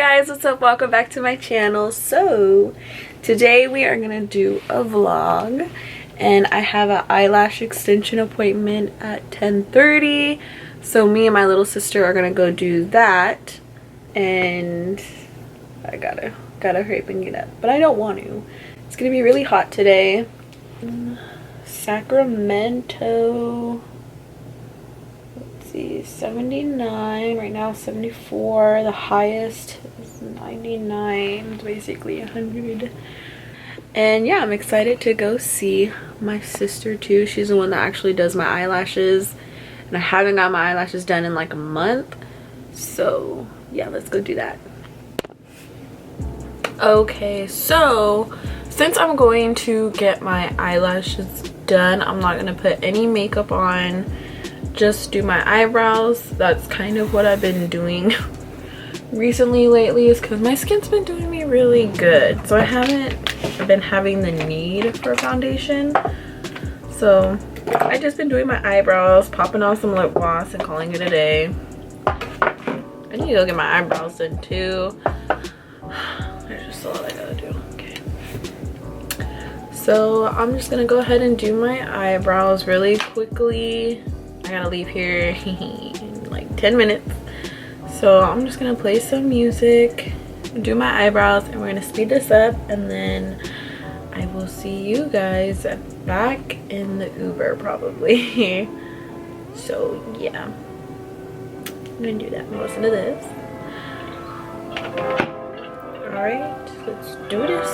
guys, what's up? Welcome back to my channel. So today we are gonna do a vlog and I have an eyelash extension appointment at 10:30. So me and my little sister are gonna go do that, and I gotta hurry up and get up, but I don't want to. It's gonna be really hot today. Sacramento, 79 right now, 74. The highest is 99. It's basically 100. And yeah, I'm excited to go see my sister too. She's the one that actually does my eyelashes, and I haven't got my eyelashes done in like a month. So yeah, let's go do that. Okay, so since I'm going to get my eyelashes done, I'm not gonna put any makeup on, just do my eyebrows. That's kind of what I've been doing recently lately, is because my skin's been doing me really good, so I haven't been having the need for foundation. So I just been doing my eyebrows, popping on some lip gloss, and calling it a day. I need to go get my eyebrows done too. There's just a lot I gotta do. Okay, so I'm just gonna go ahead and do my eyebrows really quickly. I gotta leave here in like 10 minutes. So I'm just gonna play some music, do my eyebrows, and we're gonna speed this up, and then I will see you guys back in the Uber probably. So yeah, I'm gonna do that. I'm gonna listen to this. All right, let's do this.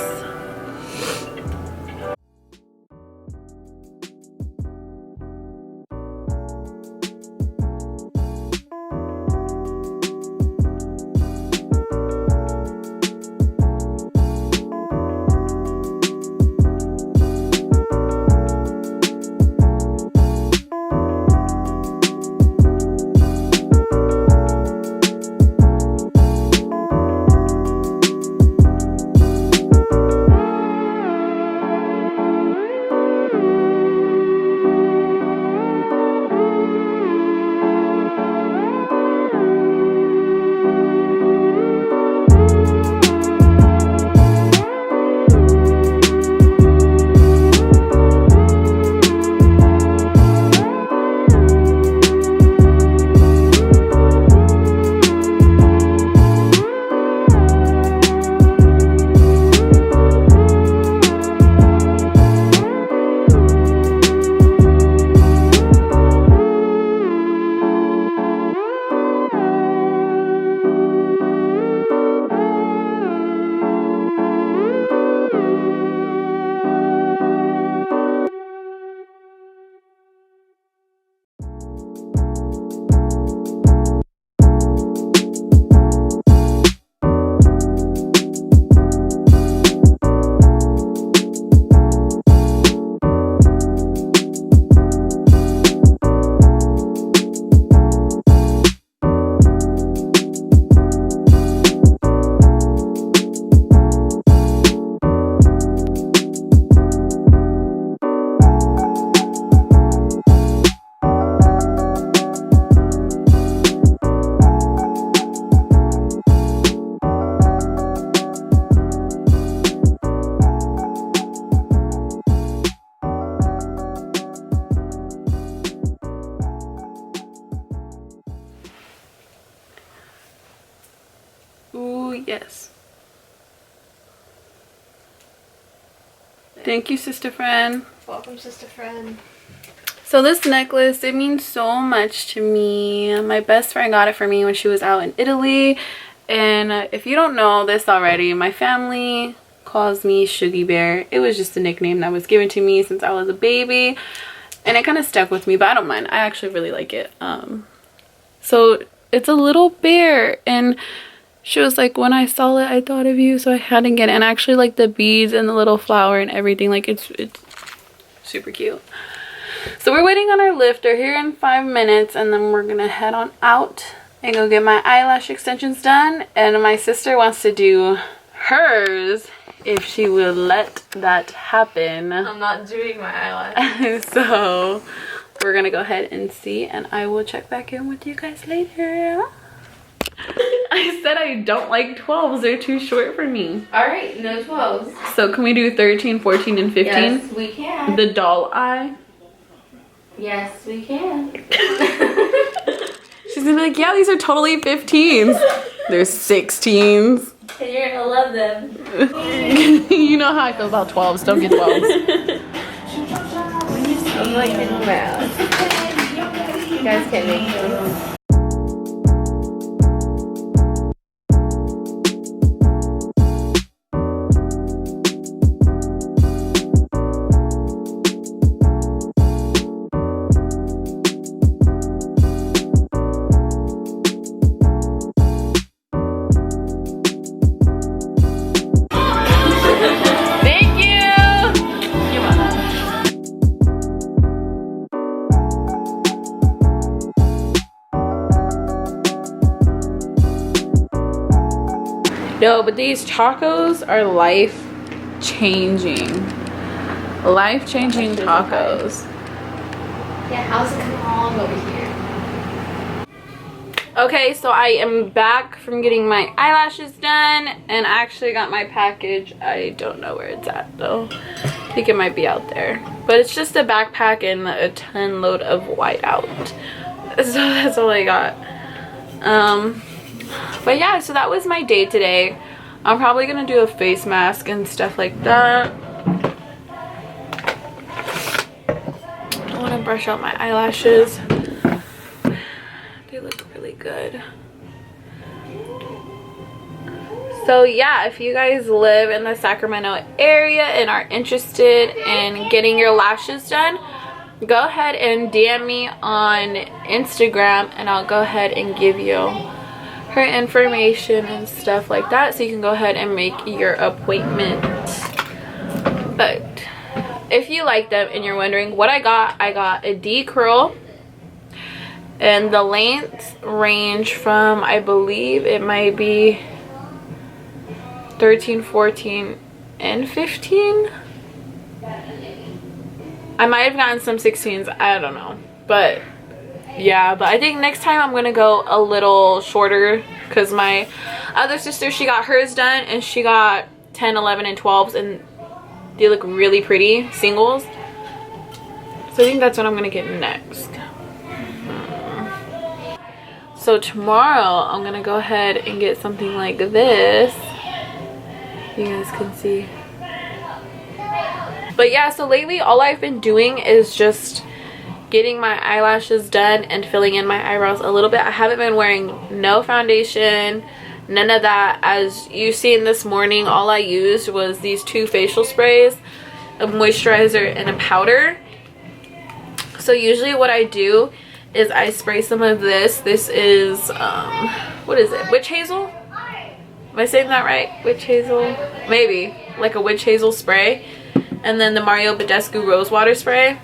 Ooh, yes. Thank you, sister friend. Welcome, sister friend. So this necklace, it means so much to me. My best friend got it for me when she was out in Italy. And if you don't know this already, my family calls me Shuggy Bear. It was just a nickname that was given to me since I was a baby, and it kind of stuck with me, but I don't mind. I actually really like it. So it's a little bear, and she was like, when I saw it, I thought of you, so I had to get it. And I actually like the beads and the little flower and everything. Like, it's super cute. So we're waiting on our lift. They're here in 5 minutes, and then we're gonna head on out and go get my eyelash extensions done. And my sister wants to do hers if she will let that happen. I'm not doing my eyelash. So we're gonna go ahead and see, and I will check back in with you guys later. I said I don't like 12s. They're too short for me. Alright, no 12s. So can we do 13, 14, and 15? Yes, we can. The doll eye. Yes, we can. She's gonna be like, yeah, these are totally 15s. They're 16s. And you're gonna love them. You know how I feel about 12s. Don't get 12s. I'm like in around. You guys can make them. No, but these tacos are life-changing. Life-changing tacos. Yeah, how's it coming along over here? Okay, so I am back from getting my eyelashes done, and I actually got my package. I don't know where it's at though. I think it might be out there. But it's just a backpack and a ton load of whiteout. So that's all I got. But yeah, so that was my day today. I'm probably gonna do a face mask and stuff like that. I want to brush out my eyelashes. They look really good. So yeah, if you guys live in the Sacramento area and are interested in getting your lashes done, go ahead and DM me on Instagram and I'll go ahead and give you her information and stuff like that, so you can go ahead and make your appointment. But if you like them and you're wondering what I got a D curl, and the lengths range from, I believe it might be 13, 14, and 15. I might have gotten some 16s, I don't know, but yeah. But I think next time I'm gonna go a little shorter, because my other sister, she got hers done and she got 10, 11, and 12s, and they look really pretty singles. So I think that's what I'm gonna get next. So tomorrow I'm gonna go ahead and get something like this. You guys can see. But yeah, so lately all I've been doing is just getting my eyelashes done and filling in my eyebrows a little bit. I haven't been wearing no foundation, none of that. As you seen this morning, all I used was these two facial sprays, a moisturizer and a powder. So usually what I do is I spray some of this. This is what is it, witch hazel? Am I saying that right? Witch hazel? Maybe like a witch hazel spray, and then the Mario Badescu rose water spray.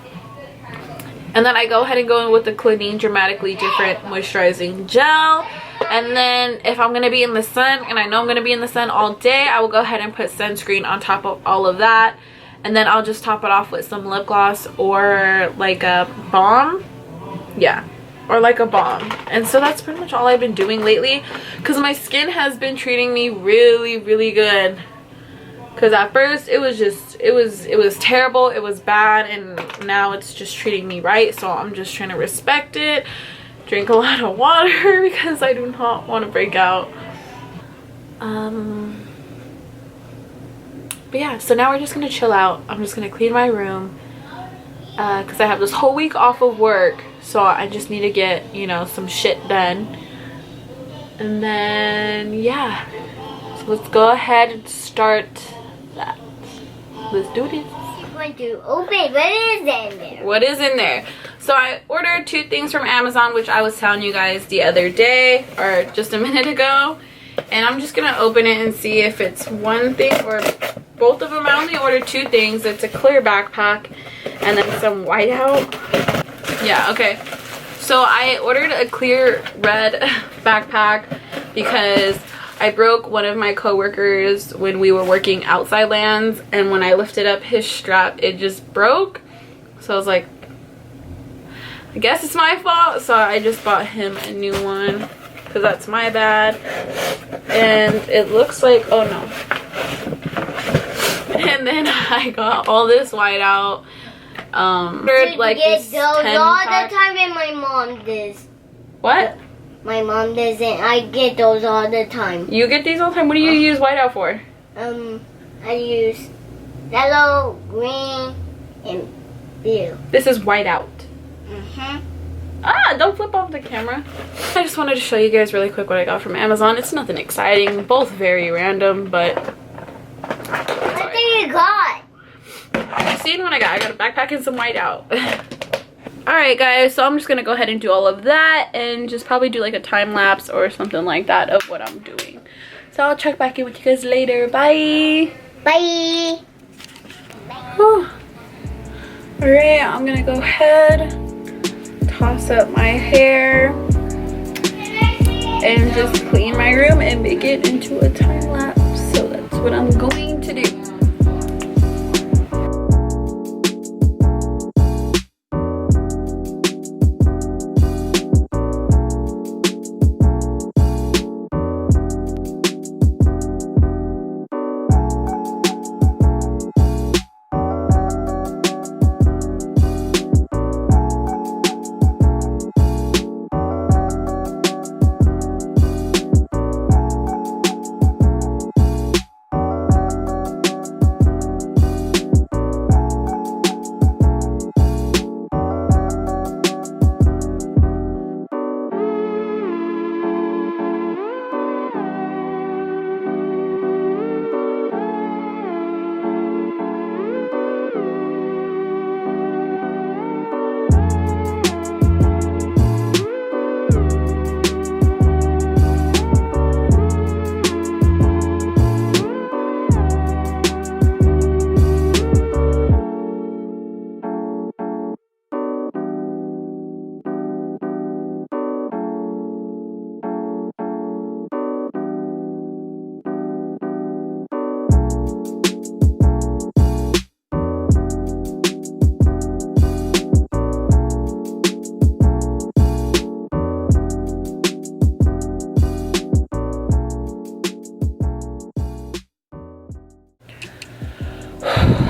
And then I go ahead and go in with the Clinique Dramatically Different Moisturizing Gel. And then if I'm going to be in the sun, and I know I'm going to be in the sun all day, I will go ahead and put sunscreen on top of all of that. And then I'll just top it off with some lip gloss or like a balm. Yeah, or like a balm. And so that's pretty much all I've been doing lately, because my skin has been treating me really, really good. Because at first it was just, it was terrible, it was bad, and now it's just treating me right. So I'm just trying to respect it, drink a lot of water, because I do not want to break out. But yeah, so now we're just gonna chill out. I'm just gonna clean my room, because I have this whole week off of work, so I just need to get, you know, some shit done. And then yeah, so let's go ahead and start that. Let's do this. I'm going to open. What is in there? What is in there? So I ordered 2 things from Amazon, which I was telling you guys the other day, or just a minute ago. And I'm just gonna open it and see if it's one thing or both of them. I only ordered 2 things. It's a clear backpack and then some whiteout. Yeah, okay. So I ordered a clear red backpack because I broke one of my coworkers when we were working outside lands, and when I lifted up his strap, it just broke. So I was like, I guess it's my fault. So I just bought him a new one, because because that's my bad. And it looks like, oh no. And then I got all this whiteout. Like this 10 all pack. the time, and my mom does. What? My mom doesn't. I get those all the time. You get these all the time? What do you use whiteout for? I use yellow, green, and blue. This is whiteout. Mhm. Ah, don't flip off the camera. I just wanted to show you guys really quick what I got from Amazon. It's nothing exciting, both very random, but What do you got? you've seen what I got. I got a backpack and some whiteout. Alright guys, so I'm just gonna go ahead and do all of that and just probably do like a time lapse or something like that of what I'm doing. So I'll check back in with you guys later. Bye. Bye. Alright, I'm gonna go ahead, toss up my hair, and just clean my room and make it into a time lapse. So that's what I'm going to do.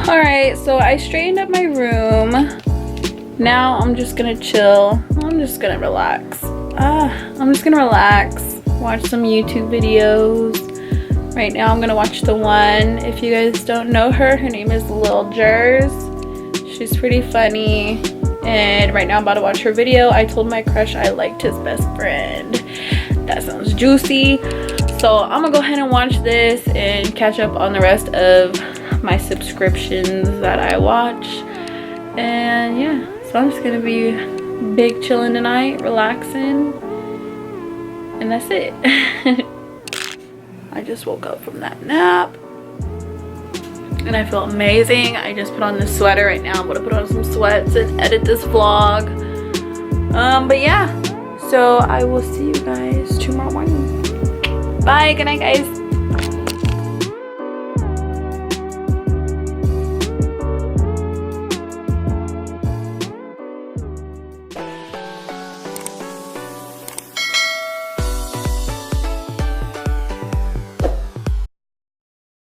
Alright, so I straightened up my room. Now I'm just gonna chill. I'm just gonna relax. I'm just gonna relax, watch some YouTube videos. Right now I'm gonna watch the one. If you guys don't know her, her name is Lil Jers. She's pretty funny. And right now I'm about to watch her video. I told my crush I liked his best friend. That sounds juicy. So I'm gonna go ahead and watch this and catch up on the rest of my subscriptions that I watch. And yeah, so I'm just gonna be big chilling tonight, relaxing, and that's it. I just woke up from that nap and I feel amazing. I just put on this sweater. Right now I'm gonna put on some sweats and edit this vlog. But yeah, so I will see you guys tomorrow morning. Bye, good night guys.